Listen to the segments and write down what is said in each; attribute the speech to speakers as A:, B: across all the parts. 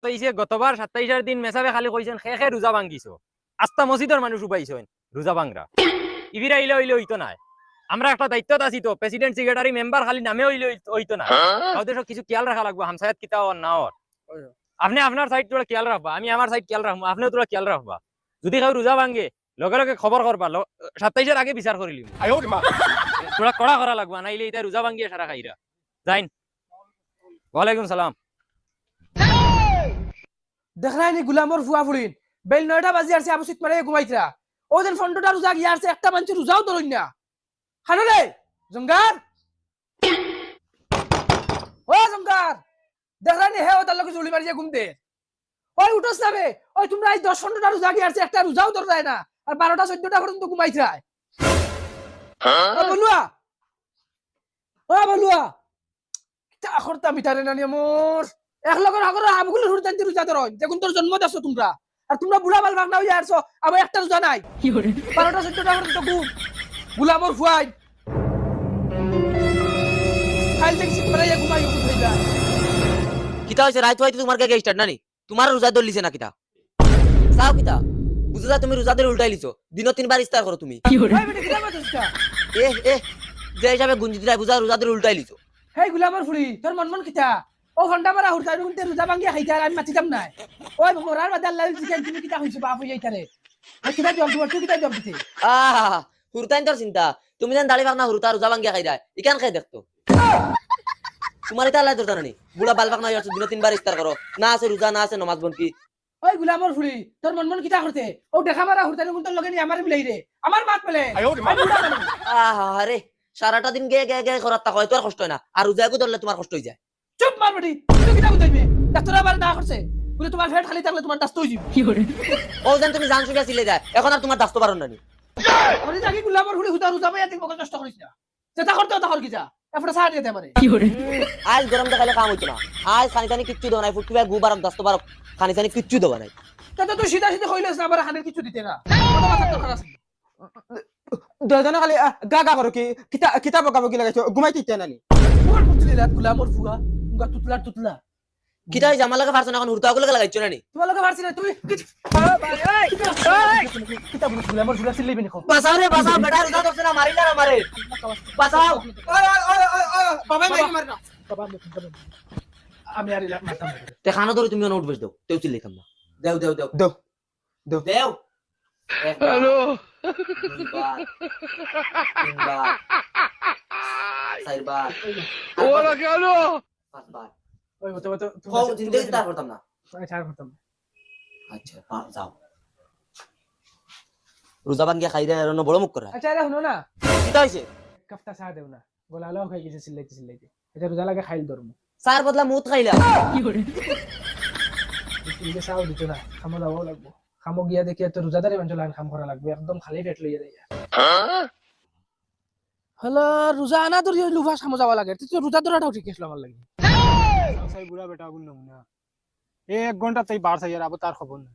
A: গতবার 27 দিন মেসাবে খালি কইছেন খে রোজা ভাঙ্গিছো আস্তা মসজিদের মানুষ উপাইছেন রোজা ভাঙ্গরা ইবিরা ইলে হইলে হইতো না আমরা একটা দায়িত্বত আছি তো প্রেসিডেন্ট সেক্রেটারি মেম্বার খালি নামে হইলে হইতো না ওদের সব কিছু খেয়াল রাখা লাগবে হামসায়াত কিতা ওর না ওর আপনি আপনার সাইড তোরা খেয়াল রাখবা আমি আমার সাইড খেয়াল রাখবো আপনিও তোরা খেয়াল রাখবা যদি কেউ রোজা ভাঙ্গে লগে লগে খবর করবা 27 আগে বিচার করিলি তোরা কড়া করা লাগবা নাইলে এটা রোজা ভাঙ্গিয়ে সারা খাইরা যাইন ওয়ালাইকুম সালাম
B: দেখলাই নি গুলামর ফুয়া ফুড়িন বেল 9টা বাজি আসছে আবু সিট মারে ঘুমাইতরা ওদিন ফন্ডটা রোজা গিয়া আসছে একটা মানুষ রোজাও ধরুন না হানো রে জঙ্গার ও জঙ্গার দেখলাই নি হে ও তার লগে জুলি মারিয়া ঘুমতে ওই উঠোস না বে ওই তোমরা আজ 10-15টা রোজা গিয়া আসছে একটা রোজাও ধর যায় না আর 12টা 14টা পর্যন্ত ঘুমাইতরা ও বলুয়া তা খরতা মিটারে না মোর এক লগর আগর আমগুলো হুরতান্তি রোজা ধরন যেগুন তোর জন্ম দাসো তোমরা আর তোমরা বুড়া বাল ভাগনা হইয়া আসছো আবার একটা রোজা নাই 12টা 14টা পর্যন্ত ঘুম গুলামর ফুয়াই খাইল থেকে সিট মারাইয়া ঘুমাই উঠে যা
C: কিতা হইছে রাইত হইতে তোমার কে স্টার্ট নানি তোমার রোজা দল লিছে না কিতা সাও কিতা বুঝলা তুমি রোজা দল উল্টাই লিছো দিন 3 বার ইফতার করো তুমি
B: ওই বেটা কিলা মাতছকা
C: এ যে হিসাবে গুঞ্জি দিলাই বুঝা রোজা দল উল্টাই লিছো
B: হেই গুলামর ফুড়ি তোর মন কিতা ও ঘন্টা মারা হুরতাই রুনতে রোজা ভাঙ্গিয়া খাইতা আর আমি মাতিতাম না ওই মোরার বাদে আল্লাহ জিকেন তুমি কিতা হইছো বাপ হইতারে ওই কিতা জব তোমার তুই কিতা জব দিতে
C: হুরতাইন তোর চিন্তা তুমি যেন দাড়ি ভাগনা হুরতা রোজা ভাঙ্গিয়া খাই যায় ইকান খাই দেখতো তোমার এটা আল্লাহ তোর জানানি বুড়া বাল ভাগনা হইছো দিন 3 বার ইফতার করো না আছে রোজা না আছে নামাজ বন্তি
B: ওই গুলামর ফুড়ি তোর মন কিতা করতে ও দেখা মারা হুরতাই রুনতে লগে নি আমার মিলাই রে আমার মাত পেলে
C: আরে সারাটা দিন গে গে গে করাত তা হয় তোর কষ্ট হয় না আর রোজাকে ধরলে তোমার কষ্ট হই যায়
B: চুপ মার বেটি তুই কিতা বুঝাইবে ডাক্তার আবার না করছে বলে তোমার পেট খালি থাকলে তোমার দাস্ত হই যাবে কি করে
C: ও জান তুমি জান শুনে ছিলে যায় এখন আর তোমার দাস্ত পারো না নি
B: আমি জানি গুলামর ফুড়ি হুদা রোজা ভাইয়া তুই বকল নষ্ট করিস না যেটা করতে তা কর কি যা এফটা সাড় দিতে পারে কি করে
C: আজ গরম দেখালে কাম হইতো না আজ খানি খানি কিচ্ছু দাও নাই ফুটকি গুবারম দাস্ত পারো খানি খানি কিচ্ছু দাও নাই
B: তা তুই সিধা সিধা কইলেস না আবার খানের কিছু দিতে না কত মাথা তো খারাপ
D: দুজনে খালি গা গা করো কি কিতাব গাবো কি লাগাইছো ঘুমাইতে ইচ্ছা নানি
B: কোন বুঝলি না গুলামর ফুয়া মুগা তুতলা
C: কিতা জামালাকে ফারছ না এখন হুরতাগুলোকে লাগাইছো নানি
B: তোমালকে পারছি না তুমি কিতাব গুলামর ফুয়া সিলেবি নি
C: বাঁচাও রে বাঁচাও বেটা রোজা ধরছে না মারিলা না মারে বাঁচাও
D: বাবা মাইকে মার না
B: বাবা আমি আর ইলাক মারতাম
C: তে খানো ধরে তুমি নোট বেচ দাও তেও চিল্লাইতাম না দেও দেও দেও
D: দাও দাও
C: দেও হ্যালো চারবার
B: ওরা কেন
C: পাঁচবার
B: ওই তো
C: তুমি জিন্দগি তার করতাম না
B: ছাড় করতাম
C: আচ্ছা যাও রোজা ভাঙ্গিয়া খাই দেয় বড় মুখ করে
B: আচ্ছা রে শুনো না
C: কিতা হইছে
B: কাফতা চা দেও না গলালো খাই গেছে চিল্লাইতে এটা রোজা লাগে খাইল ধরমু
C: চার বদলা মুত খাইলা
B: কি করে ইলে চাও দিত না খামো দাও লাগবো খামো গিয়া দেখি তো রোজাদারে মানুষ লাইন খাম করা লাগবে একদম খালি পেট লইয়া দেয়া হলো রোজা আনা ধরি লুফা খামো যাওয়া লাগে তুই তো রোজা ধরাটাও ঠিক আছে আমার লাগে
D: সাই বুড়া বেটা গুন না 1 ঘন্টা তাই বার চাই আর আবার তার খবর না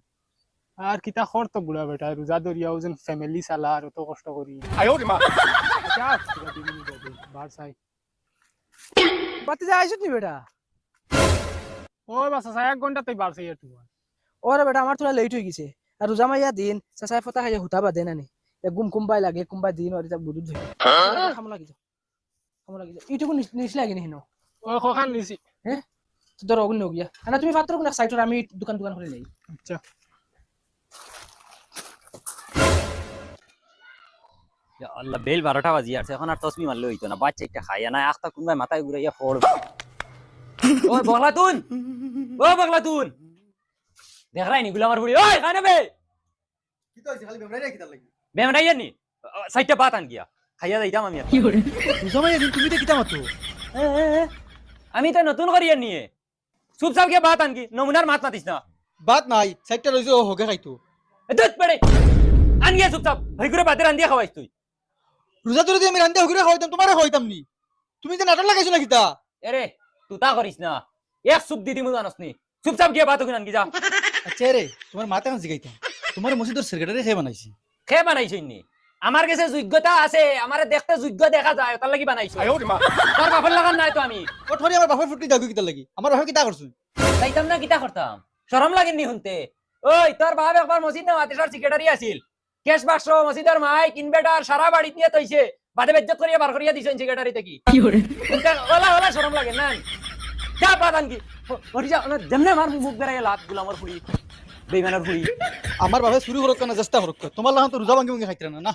D: আর কিতা খর তো বুড়া বেটা রোজা ধরিয়া ওজন ফ্যামিলি চালা আর তো কষ্ট করি বার চাই
B: বাতি যা আইছত নি বেটা
D: ওই বাসা 1 ঘন্টা তাই বার চাই আর তোমার
B: ওরে বেটা আমার তোরা লেট হয়ে গেছে আর রোজা মাইয়া দিন চাচাই ফটা খাইয়া হুতা বাদে নানি গুম কুম্বাই লাগে কুম্বাই দিন আর এটা বুদুদ ধরে খামো লাগি যাও ইটুকু নিছ লাগে নি হেনো
D: ওই খখান লিছি
B: হ্যাঁ তো ধর অগুন নগিয়া আনা তুমি পাত্র কোন সাইটর আমি দোকান করে লই
D: আচ্ছা
A: আল্লাহ বেল 12টা বাজি আছে এখন আর তসবি মারলে হইতো না বাচ্চা একটা খাইয়া না আস্তা কোনবাই মাথায় ঘুরাইয়া ফড় ওই বগলাতুন দেখ রাইনি গুলামার বুড়ি ওই খাই না বে
D: কিতা হইছে খালি বেমরাই কিতা লাগি
A: বেমরাইয়া নি সাইটটা বাত আন গিয়া খাইয়া যাইতাম আমি কি করে
D: রোজা মাইয়া তুমি তো কিতা মাতো
A: আমি তো নতুন করিয়া নিয়ে চুপচাপ গিয়া বাত আন কি নমুনার মাত মাতিস না
D: বাত নাই সাইডটা লইছো ও হোগে খাইতো
A: দুধ পড়ে আন গিয়া চুপচাপ হই করে বাতে রান্দিয়া খাওয়াইস তুই
D: রোজা ধরে দিয়ে আমি রান্দে হোগে খাইতাম তোমারে খাইতাম নি তুমি যে নাটক লাগাইছো না কিতা
A: এরে তুই তা করিস না এক সুপ দিদি মু জানাস নি চুপচাপ গিয়া বাত ওখানে আন কি যা
D: আচ্ছা রে তোমার মাথা কান জিগাইতাম তোমার মসজিদের সেক্রেটারি খেয়ে বানাইছি
A: খে বানাইছ নি আমার কাছে যোগ্যতা আছে আমারে দেখতে যোগ্য দেখা যায় তার লাগি বানাইছো তোর বাপের লাগান নাই তো আমি
D: ও থরি আমার বাপের ফুটি দাও কিতা লাগি আমার বাপে কিতা করছু
A: যাইতাম না কিতা করতাম শরম লাগেনি শুনতে ওই তোর বাপ একবার মসজিদ না মাদ্রাসার সেক্রেটারি আছিল কেশ বাক্স মসজিদের মাইক ইনভার্টার সারা বাড়ি দিয়ে তৈছে বাদে বেজ্জত করিয়া বার করিয়া দিছেন সেক্রেটারি থেকে ওলা ওলা শরম লাগে না যা পাদান কি ওরি যা না যেমনে আমার মুখ বেরাই লাত গুলামর ফুড়ি বেইমানের ফুড়ি
E: আমার বাবা শুরু করক না চেষ্টা করক তোমার লাহান তো রোজা ভাঙ্গি ভাঙ্গি খাইতে না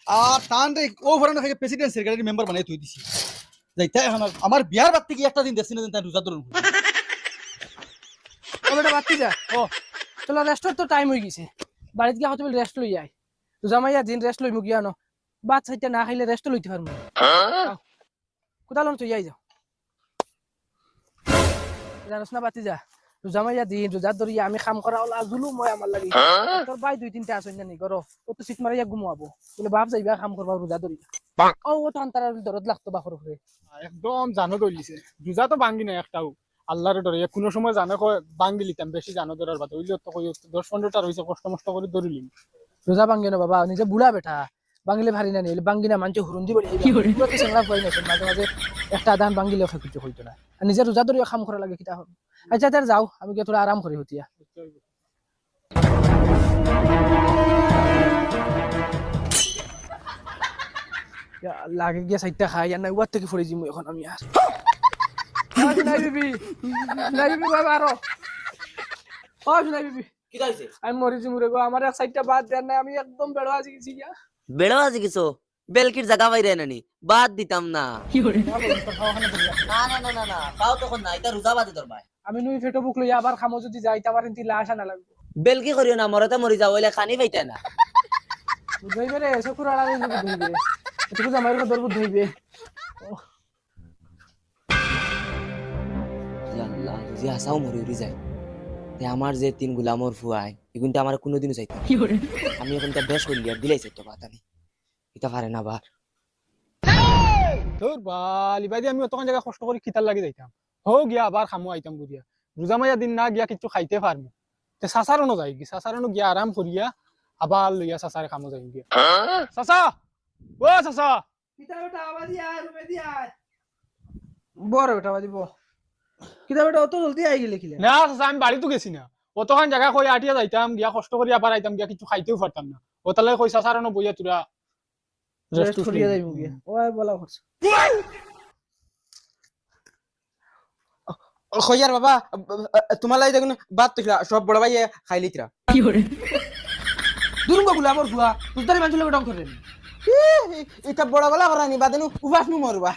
E: আর টান রে ও ভরানো খাই প্রেসিডেন্ট সেক্রেটারি মেম্বার বানাই তুই দিছি যাইতা এখন আমার বিয়ার বাদ থেকে একটা দিন দেখছি না তাই রোজা ধরুন
B: ও বেটা বাতি যা
E: ও
B: চলো রেস্টর তো টাইম হয়ে গেছে বাড়িতে গিয়ে হয়তো রেস্ট লই আই রোজা মাইয়া দিন রেস্ট লইমু গিয়া ন বাদ সাইটা না খাইলে রেস্ট লইতে পারমু কোথাও লম তুই যাও জানোস না বাতি যা রোজা মাইয়া দিন রোজা ধরিয়া আমি কাম করা ওলা জুলুম হয় আমার লাগি তোর ভাই 2-3টা আসেন না নি করো ও তো সিট মারিয়া ঘুমাবো বলে বাপ যাইবা কাম করবা রোজা ধরিয়া ও তো আন্তার দরদ লাগতো বাপর উপরে
D: একদম জানো দলিছে রোজা তো ভাঙ্গি না একটাও আল্লাহর ডরে কোনো সময় জানে কয় ভাঙ্গি লিতাম বেশি জানো ধরার বাদ হইলে তো কই 10-15টা রইছে কষ্ট মষ্ট করে ধরিলিম
B: রোজা ভাঙ্গে না বাবা নিজে বুড়া বেটা বাঙ্গিলে ভারী না নিলে বাঙ্গি না মানছে হুরুন্দি বলি পুরো তো সংলাপ হই না মাঝে মাঝে একটা দান বাঙ্গিলে কিছু হইতো না আর নিজে রোজা ধরিয়া কাম করা লাগে কিটা হল আচ্ছা তার যাও আমি গিয়ে তোরা আরাম করি হতিয়া লাগে গিয়া সাইডটা খাই আর না উয়ার থেকে ফড়ে যাবো এখন আমি আর নাই বিবি বাবা আরো ও নাই বিবি
C: কি কইছে
B: আমি মরিছি মুরে গো আমার এক সাইডটা বাদ দেন না আমি একদম বেড়া আছি গেছি গিয়া
C: বেড়া আছে কিছু বেলকির জায়গা বাইরে নানি বাদ দিতাম না না না না না না পাও তখন না এটা রোজা বাদে তোর ভাই
B: আমি নুই ফেটো বুক লইয়া আবার খামো যদি যাই তাবার ইনতি লাশ আনা লাগবে
C: বেলকি করিও না মরতে মরি যাও হইলে খানি পাইতে না
B: বুঝাইবে রে চকুর আড়ালে বুঝাইবে এটুকু জামাইর কথা দরবুদ ধইবে
C: আল্লাহ যে আসাও মরি উড়ি যায় তে আমার যে 3 গোলামর ফুয়াই এগুনটা আমার কোনোদিনও চাইতাম আমি এখানটা বেশ করি আর দিলাইছে তো বাতানি এটা পারে না বার
D: তোর বালি বাইদি আমি অতক্ষণ জায়গা কষ্ট করে খিতার লাগি যাইতাম হো গিয়া আবার খামো আইতাম বুঝিয়া রোজা মাইয়া দিন না গিয়া কিছু খাইতে পারবো তে সাসারনো যাই কি সাসারনো গিয়া আরাম করিয়া আবার লইয়া সাসারে খামো যাই গিয়া সাসা ও সাসা
B: কিতা বেটা আওয়াজ আয় রুমে দি আয় বড় বেটা আওয়াজ বল কিতা বেটা অত জলদি আই গেলে কিলে
D: না সাসা আমি বাড়ি তো গেছি না অতক্ষণ জায়গা কই আটিয়া যাইতাম গিয়া কষ্ট করিয়া আবার আইতাম গিয়া কিছু খাইতেও পারতাম না ও তাহলে কই সাসারনো বইয়া তুরা
B: রেস্ট করিয়া যাইবো গিয়া ওই বলা করছ
E: খয়ার বাবা তোমার লাই দেখুন বাদ তো সব বড় ভাই খাই লিতরা
B: দুরুঙ্গ গুলা আমার ফুয়া তুদারি মানুষ লোক ডং করে
E: এটা বড় বেলা করানি বাদেনু উপাস নু মরবা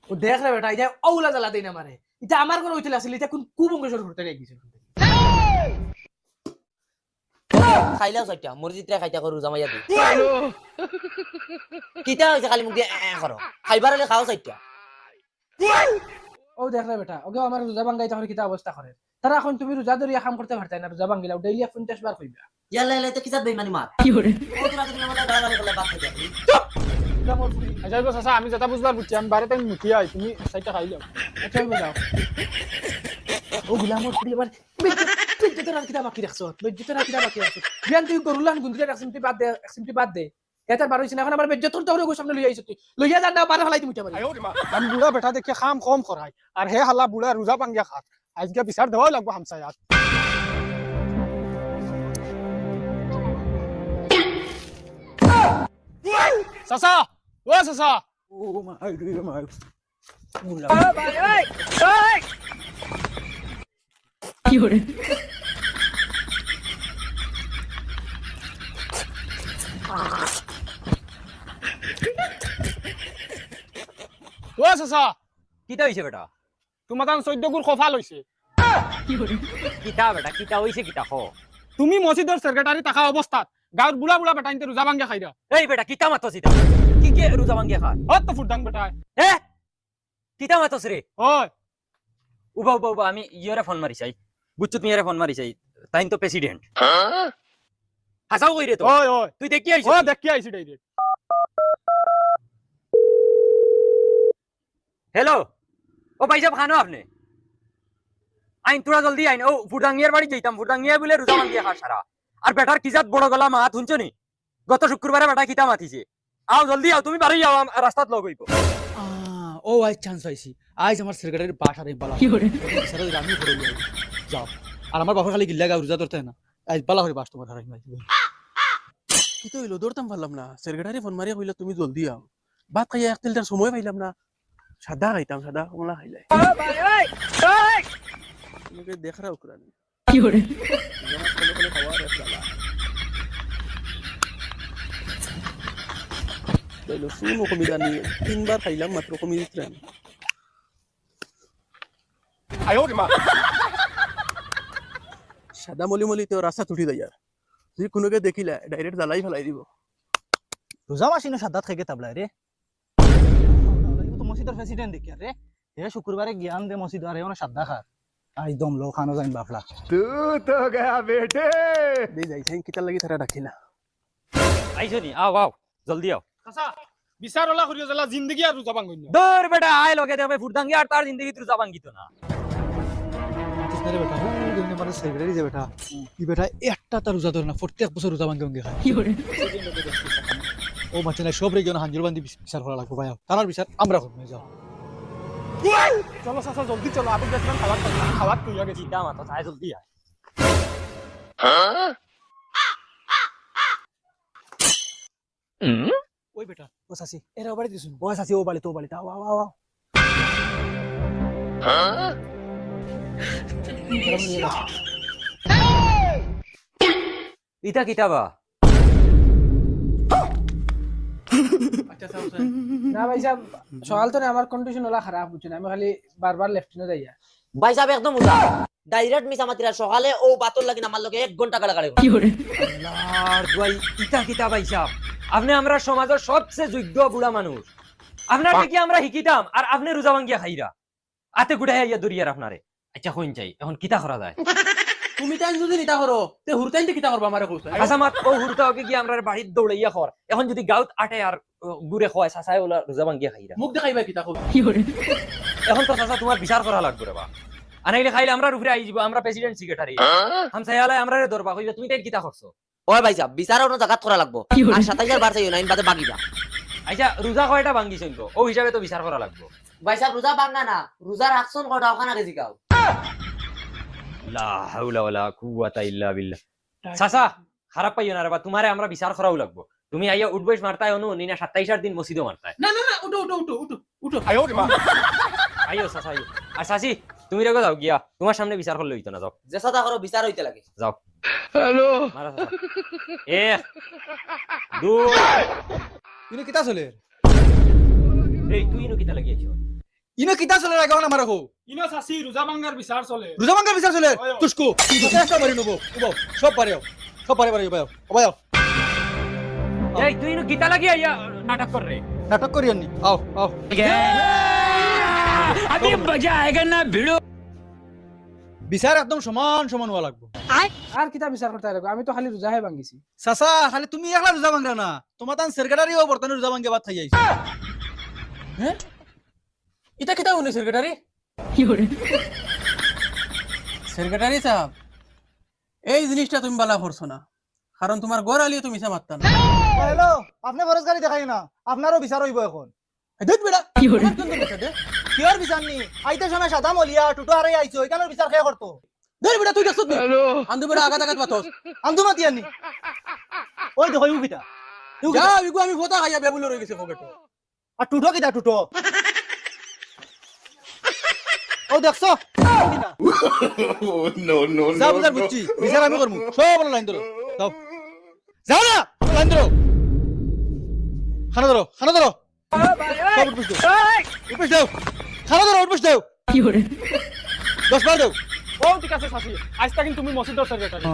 B: ও দেখ রে বেটা এটা ওলা জ্বালা দেই না মারে এটা আমার কোন হইছিল আসলে এটা কোন কুবঙ্গেশ্বর করতে গেছে
C: খাইলাও চাইটা মরজিতরা খাইতা করু রোজা মাইয়া দি কিতা হইছে খালি মুখ দিয়ে করো খাইবার হলে খাও চাইটা
B: ও দেখ রে বেটা ওকে আমার রোজা ভাঙ্গাই তাহলে কিতা অবস্থা করে তারা এখন তুমি রোজা ধরিয়া কাম করতে পারতাই না রোজা ভাঙ্গিলাও ডেইলি 50 বার কইবা
C: ইয়াল্লা ইয়াল্লা তো কিসা বেইমানি মার কি করে ও তোরা তুমি আমাদের গালাগালি করলে বাদ খাইতা
D: আচ্ছা গো সাসা আমি যেটা বুঝবার বুঝছি আমি বাইরে টাইম মুখিয়া আই তুমি সাইডটা খাইলাও
B: আচ্ছা যাও ও গুলামর ফুড়ি আবার বেজ্জত রাত কিতা বাকি রাখছো বেজ্জত রাত কিতা বাকি রাখছো বিয়ান তুই গরুলান গুন্দিরা রাখছিমটি বাদ দে এটা বার হইছ না এখন আমার বেজ্জত তোর তোর সামনে লইয়া আইছ তুই লইয়া যা না পারে ফলাই তুমি পারি
D: আমি বুড়া বেটা দেখে খাম কম করাই আর হে হাল্লা বুড়া রোজা ভাঙ্গিয়া খাত আজকে বিচার দেওয়া লাগবো হামসায়াত সাসা ও সাসা
E: ও মাই রে মাই
D: ও সাসা
A: কিতা হইছে বেটা
D: তোমার তান 14 গুর কফাল হইছে
A: কিতা বেটা কিতা হইছে কিতা হ
D: তুমি মসজিদের সেক্রেটারি থাকা অবস্থাত গাঁৱৰ বুঢ়া বুঢ়া বেটা ইনতে রোজা ভাঙ্গিয়া খাইরা
A: এই বেটা কিতা মাতছ ইতা কি কি রোজা ভাঙ্গিয়া খা
D: অত তো ফুটাং বেটা
A: হে কিতা মাতছ রে
D: ওই
A: উবা উবা উবা আমি ইয়রে ফোন মারি চাই বুঝছো তুমি ইয়রে ফোন মারি চাই তাইন তো প্রেসিডেন্ট হাসাও কই রে তো
D: ওই ওই
A: তুই দেখি আইছ
D: ও দেখি আইছি ডাইরেক্ট
A: हेलो ओ भाई साहब खानो आपने আইন তোরা জলদি আইন ও ফুটাঙ্গিয়ার বাড়ি যাইতাম ফুটাঙ্গিয়া বলে রোজা ভাঙ্গিয়া খা সারা আর বেটার কিজাত বড় গলা মাত শুনছো নি গত শুক্রবারে বেটা কিতা মাতিছে আও জলদি আও তুমি বাড়ি যাও রাস্তাত লগ হইব
E: ও আজ চান্স পাইছি আজ আমার সেক্রেটারির বাট আর বালা বিচারা দিলে আমি করে যাও আর আমার বাপা খালি গিল্লা গা রোজা ধরতে হয় না আজ বালা করে বাস তোমার হারাই
F: কি তো হইলো দৌড়তাম পারলাম না সেক্রেটারি ফোন মারিয়া কইলা তুমি জলদি আও ভাত খাইয়া এক তিলটার সময় পাইলাম না সাদা খাইতাম সাদা কমলা খাইলাই তোমাকে দেখরা উকরানি শুনো কমি জানি 3 বার খাইলাম মাত্র কমি দিতেন সাদা মলি মলি তো রাস্তা তুটি দেয় যদি কোনোকে দেখিলা ডাইরেক্ট জ্বালাই ফেলাই দিব
E: রোজা মাসি না সাদাত খাইকে তাবলা রে তো মসজিদের প্রেসিডেন্ট দেখি রে এ শুক্রবারে জ্ঞান দে মসজিদ আর এমন সাদা খা আজ দম লো খানো যাইন বাফলা
F: দে যাইছেন কিতার লাগি তারা ডাকিলা
A: আইছো নি আও আও জলদি আও
D: চাচা বিচার ওলা করিয়া জ্বালা জিন্দগি আর রোজা ভাঙ্গন না
A: দৌড় বেটা আয় লগে দেখবে ফুটদাঙ্গি আর তার জিন্দগি রোজা ভাঙ্গিত না
E: কিসনে বেটা ও দিন মানে সেক্রেটারি যে বেটা ই বেটা একটা তার রোজা ধরে না প্রত্যেক বছর রোজা ভাঙ্গে ভাঙ্গে খায় ও বাচ্চা না সব রেগিয়ন হাঞ্জুর বান্দি বিচার করা লাগবে ভাই তার বিচার আমরা করব যাও
D: চলো চাচা জলদি চলো আপনি দেখলাম খাবার কইয়া গেছি
A: চিন্তা মাথা চাই জলদি আয়
E: ওই বেটা ও সাসি এরা বাড়ি দিছুন ও সাসি ও বাড়ি তো বাড়ি আও আও আও
A: ইটা কিতাবা
F: আচ্ছা সাউ
B: না ভাই সাহেব সকাল তো আমার কন্ডিশন ওলা খারাপ বুঝছেন আমি খালি বারবার লেফটিনে যাইয়া
C: ভাই সাহেব একদম উদা ডাইরেক্ট মিছা মাতিরা সকালে ও বাতর লাগি আমার লগে 1 ঘন্টা গালাগালি করে
A: আল্লাহর দুয়াই ইটা কিতাবা হিসাব আপনি আমরা সমাজের সবচেয়ে যোগ্য বুড়া মানুষ আপনার কি আমরা শিকিতাম আর আপনি রোজা ভাঙ্গিয়া খাইরা আতে গুড়াই ইয়া দরিয়ার আপনারে আচ্ছা কইন চাই এখন কিতা করা যায়
F: তুমি তাই যদি নিতা করো তে হুরতাইতে কিতা করবা আমারে কইছ
A: আচ্ছা মাত ও হুরতা ওকে কি আমরা বাড়ির দৌড়াইয়া খর এখন যদি গাউত আটে আর গুড়ে খোয় সাসায় ওলা রোজা ভাঙ্গিয়া খাইরা
F: মুখ দেখাইবা কিতা কইছ
A: এখন তো চাচা তোমার বিচার করা লাগবে রে বা আনাইলে খাইলে আমরা উপরে আই যাব আমরা প্রেসিডেন্ট সেক্রেটারি হামসায়ালে আমরা রে দরবা কইবা তুমি তাই কিতা করছো
C: ওই ভাই সাহেব বিচার অন্য জায়গা করা লাগবো আর 27000 বার চাইও না ইন বাদে বাকিটা
A: আচ্ছা রোজা কয়টা ভাঙ্গিছেন তো ও হিসাবে তো বিচার করা লাগবে
C: ভাই সাহেব রোজা ভাঙা না রোজা রাখছন কটা ওখানে গেছি গাও
A: লা হাওলা ওয়ালা কুওয়াতা ইল্লা বিল্লাহ চাচা খারাপ পাইও না রে বা তোমারে আমরা বিচার করাও লাগবে তুমি আইয়া উঠবইস মারতাই অনু নিনা 27 দিন মসজিদও মারতাই
F: না না না উঠো উঠো উঠো উঠো উঠো
A: আইও চাচা আইও আর চাচি তুমি রেগো যাও গিয়া তোমার সামনে বিচার করলে হইতো না যাও
C: যে সাদা করো বিচার হইতে লাগে
A: যাও হ্যালো মারা চাচা এ দু
E: ইনো কিতা চলে
A: এই তুই ইনো কিতা লাগিয়েছো
E: ইনো কিতা চলে রাখো না মারো
D: ইনো চাচি রোজা ভাঙ্গার বিচার চলে
E: রোজা ভাঙ্গে বিচার চলে তুসকো চেষ্টা করি নবো উবো সব পারেও সব পারে পারে ভাইও ভাইও
A: এই তুই ইনো কিতা লাগিয়া ইয়া নাটক কর রে
E: নাটক করি আনি আও আও
A: अभी मजा आएगा ना भिड़ो
E: বিচার একদম সমান সমান হওয়া লাগবে
B: আর কিতা বিচার করতে লাগবে আমি তো খালি রোজাহে ভাঙ্গিছি
E: চাচা খালি তুমি একলা রোজা ভাঙ্গা না তোমার তান সেক্রেটারিও বর্তমানে রোজা ভাঙ্গে ভাত খাই আইছে
F: এটা কিতা উনি সেক্রেটারি সেক্রেটারি সাহেব এই জিনিসটা তুমি বালা করছো না কারণ তোমার ঘর আলিয়ে তুমি মিছা মারতা না
E: হ্যালো আপনি বরজগারি দেখাই না আপনারও বিচার হইব এখন
F: দেখ বেটা
E: কিয়র বিচার নি আইতে সময় সাদা মলিয়া টুটো হারাই আইছো এখানের বিচার খেয়ে করতো
F: দেখ বেটা তুই দেখছ আন্দু বেটা আগাত আগাত বাতস
E: আন্দু মাতি আনি ওই দেখো ইউ কিতা
F: যা ইগু আমি ভোতা খাইয়া বেবুল রয়ে গেছে পকেটে
E: আর টুটো কিতা টুটো ও দেখছো
G: no, no,
E: যা
G: no,
E: বুঝার
G: no.
E: বুঝছি বিচার আমি করবো সব লাইন ধরো যাও যাও না লাইন ধরো খানা ধরো সব উঠবিস দাও উঠবিস দাও খানা ধরো উঠবিস দাও 10 বার দাও
D: ও ঠিক আছে চাচি আজ তাকিন তুমি মসজিদের সেক্রেটারি